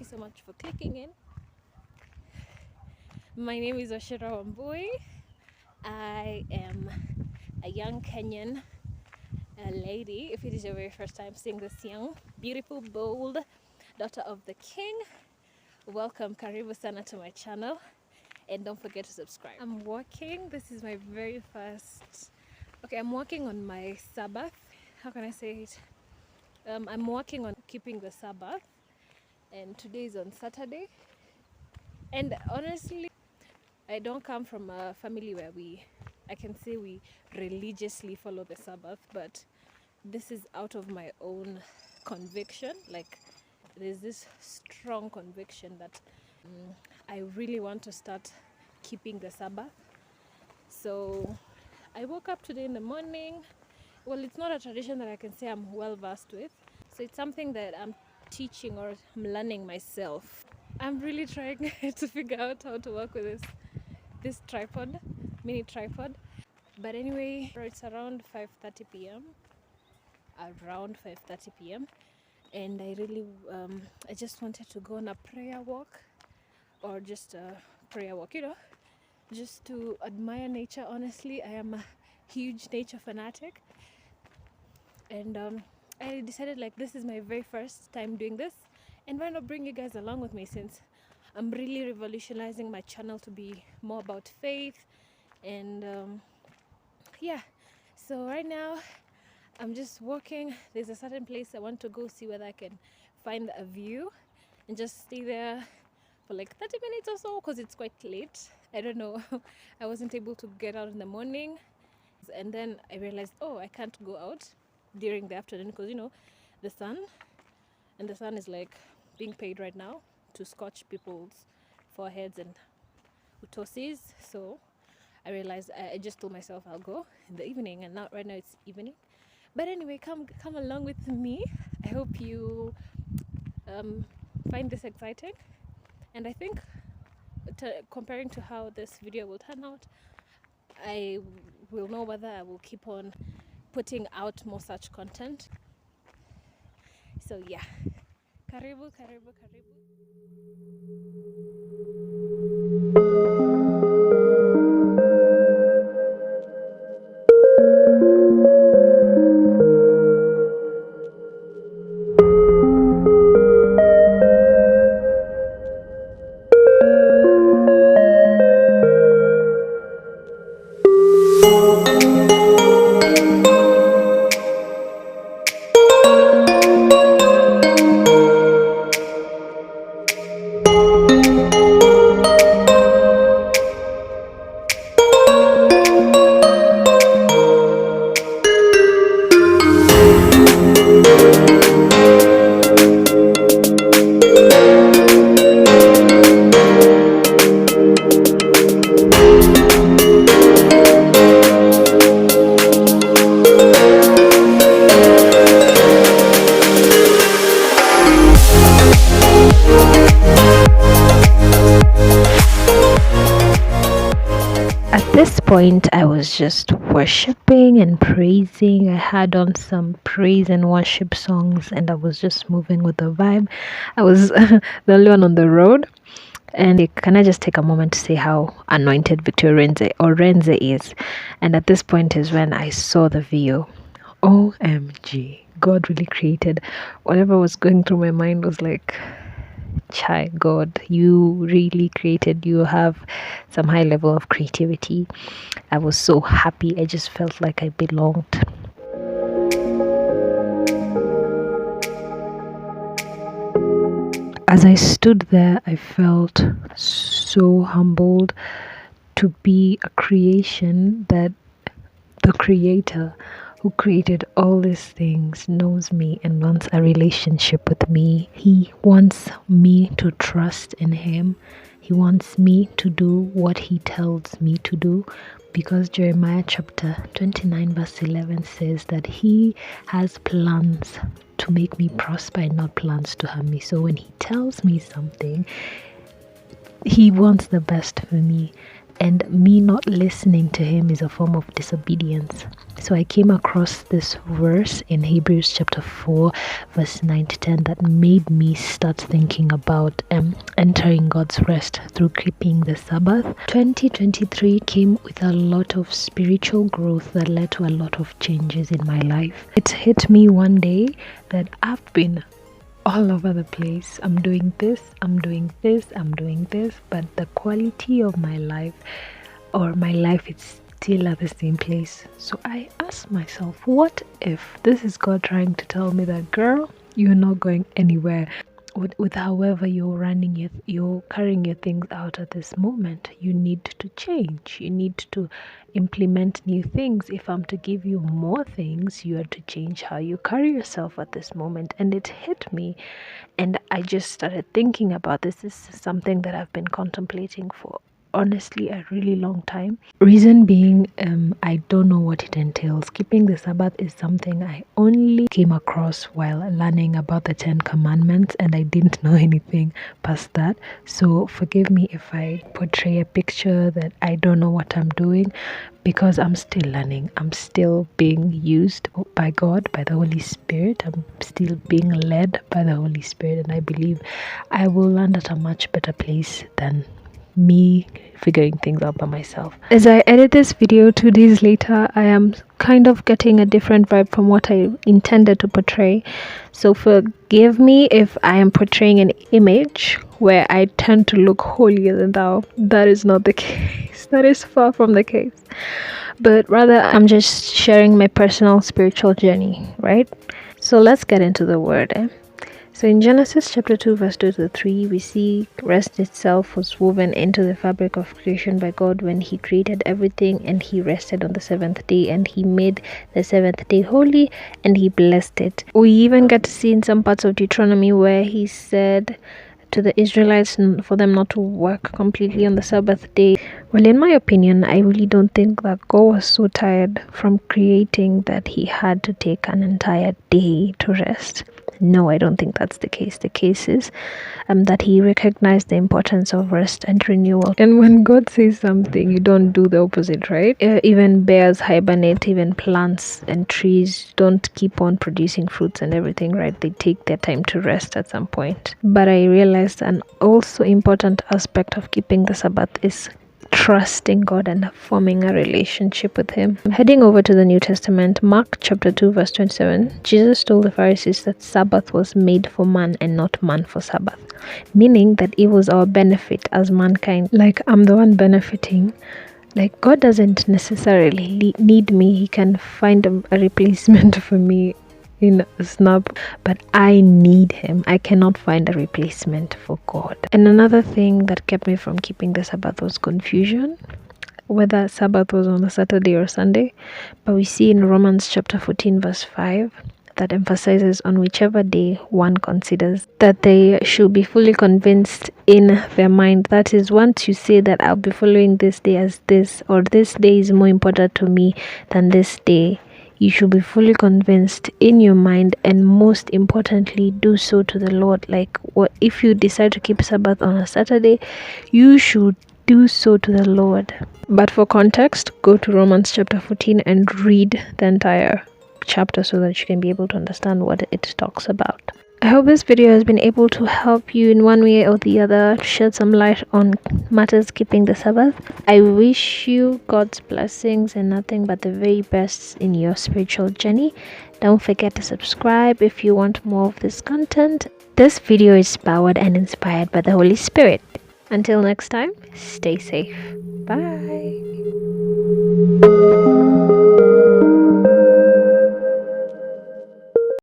you so much for clicking in. My name is Oshira Wambui. I am a young Kenyan lady. If it is your very first time seeing this young, beautiful, bold daughter of the king, welcome, karibu sana to my channel, and don't forget to subscribe. I'm working. This is my very first. Okay, I'm working on my Sabbath. How can I say it? I'm working on keeping the Sabbath, and today is on Saturday. And honestly, I don't come from a family where I can say we religiously follow the Sabbath, but this is out of my own conviction. Like, there's this strong conviction that I really want to start keeping the Sabbath. So I woke up today in the morning. Well, it's not a tradition that I can say I'm well versed with. So it's something that I'm teaching or I'm learning myself. I'm really trying to figure out how to work with this tripod, mini tripod. But anyway, it's around 5:30 p.m. Around 5:30 p.m. And I just wanted to go on a prayer walk, or just a prayer walk, just to admire nature. Honestly, I am a huge nature fanatic, and I decided, like, this is my very first time doing this, and why not bring you guys along with me, since I'm really revolutionizing my channel to be more about faith. And yeah, so right now I'm just walking. There's a certain place I want to go see whether I can find a view and just stay there for like 30 minutes or so, because it's quite late. I don't know. I wasn't able to get out in the morning, and then I realized, oh, I can't go out during the afternoon because the sun is like being paid right now to scorch people's foreheads and utoses. So I realized, I just told myself I'll go in the evening, and now right now it's evening. But anyway, come along with me. I hope you find this exciting, and I think comparing to how this video will turn out, I will know whether I will keep on putting out more such content. So yeah, karibu. At this point, I was just worshiping and praising. I had on some praise and worship songs, and I was just moving with the vibe. I was the only one on the road. And can I just take a moment to say how anointed Victor Renze is? And at this point is when I saw the view. OMG. God really created. Whatever was going through my mind was like, Chai, God, you really created. You have some high level of creativity. I was so happy. I just felt like I belonged. As I stood there, I felt so humbled to be a creation that the Creator who created all these things knows me and wants a relationship with me. He wants me to trust in Him. He wants me to do what He tells me to do, because Jeremiah chapter 29 verse 11 says that He has plans to make me prosper and not plans to harm me. So when He tells me something, He wants the best for me. and me not listening to him is a form of disobedience. So I came across this verse in Hebrews chapter 4 verse 9 to 10 that made me start thinking about entering God's rest through keeping the Sabbath. 2023 came with a lot of spiritual growth that led to a lot of changes in my life. It hit me one day that I've been all over the place. I'm doing this, but the quality of my life is still at the same place. So I asked myself, what if this is God trying to tell me that, girl, you're not going anywhere with however you're carrying your things out at this moment. You need to change. You need to implement new things. If I'm to give you more things, you have to change how you carry yourself at this moment. And it hit me, and I just started thinking about this. This is something that I've been contemplating for honestly a really long time. Reason being, I don't know what it entails. Keeping the Sabbath is something I only came across while learning about the 10 Commandments, and I didn't know anything past that. So forgive me if I portray a picture that I don't know what I'm doing, because I'm still learning. I'm still being used by God, by the Holy Spirit. I'm still being led by the Holy Spirit, and I believe I will land at a much better place than me figuring things out by myself. As I edit this video 2 days later, I am kind of getting a different vibe from what I intended to portray. So forgive me if I am portraying an image where I tend to look holier than thou. That is not the case. That is far from the case. But rather, I'm just sharing my personal spiritual journey, right? So let's get into the word. So in Genesis chapter 2 verse 2 to 3, we see rest itself was woven into the fabric of creation by God when he created everything, and he rested on the seventh day, and he made the seventh day holy, and he blessed it. We even get to see in some parts of Deuteronomy where he said to the Israelites for them not to work completely on the Sabbath day. Well, in my opinion, I really don't think that God was so tired from creating that he had to take an entire day to rest. No, I don't think that's the case. The case is that he recognized the importance of rest and renewal. And when God says something, you don't do the opposite, right? Even bears hibernate, even plants and trees don't keep on producing fruits and everything, right? They take their time to rest at some point. But I realized an also important aspect of keeping the Sabbath is trusting God and forming a relationship with him. Heading over to the New Testament, Mark chapter 2 verse 27, Jesus told the Pharisees that Sabbath was made for man and not man for Sabbath, meaning that it was our benefit as mankind. Like, I'm the one benefiting. Like, God doesn't necessarily need me. He can find a replacement for me in a snap, but I need him. I cannot find a replacement for God. And another thing that kept me from keeping the Sabbath was confusion, whether Sabbath was on a Saturday or Sunday. But we see in Romans chapter 14 verse 5 that emphasizes on whichever day one considers that they should be fully convinced in their mind. That is, once you say that I'll be following this day as this, or this day is more important to me than this day, you should be fully convinced in your mind, and most importantly, do so to the Lord. Like, what if you decide to keep Sabbath on a Saturday, you should do so to the Lord. But for context, go to Romans chapter 14 and read the entire chapter so that you can be able to understand what it talks about. I hope this video has been able to help you in one way or the other, to shed some light on matters keeping the Sabbath. I wish you God's blessings and nothing but the very best in your spiritual journey. Don't forget to subscribe if you want more of this content. This video is powered and inspired by the Holy Spirit. Until next time, stay safe. Bye.